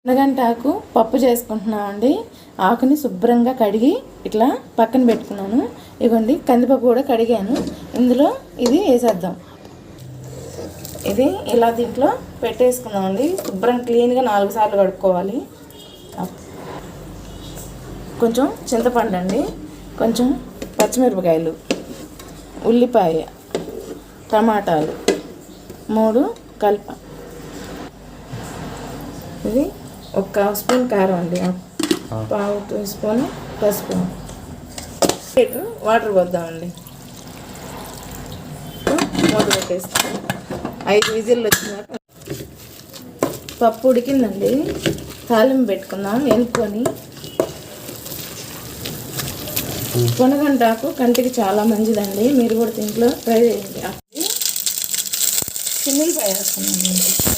పొనగంటాకు పప్పు చేసుకుంటున్నామండి. ఆకుని శుభ్రంగా కడిగి ఇట్లా పక్కన పెట్టుకున్నాను. ఇదిగోండి కందిపప్పు కూడా కడిగాను. ఇందులో ఇది వేసేద్దాం. ఇది ఇలా దీంట్లో పెట్టేసుకుందామండి. శుభ్రం క్లీన్గా 4 సార్లు కడుక్కోవాలి. కొంచెం చింతపండు అండి, కొంచెం పచ్చిమిరపకాయలు, ఉల్లిపాయ, టమాటాలు 3 కలప. ఇది 1 స్పూన్ కారం అండి, 1/2 టీ స్పూన్ పసుపు, వాటర్ పోద్దామండి. మూత పెట్టేస్తాం. 5 విజిల్లు వచ్చినాక పప్పు ఉడికిందండి. తాలింపు పెట్టుకుందాం. ఎనుకొని పొనగంటాకు కంటికి చాలా మంచిదండి. మీరు కూడా దీంట్లో ట్రై చేయండి. చిన్నులపాయ వేస్తున్నాం.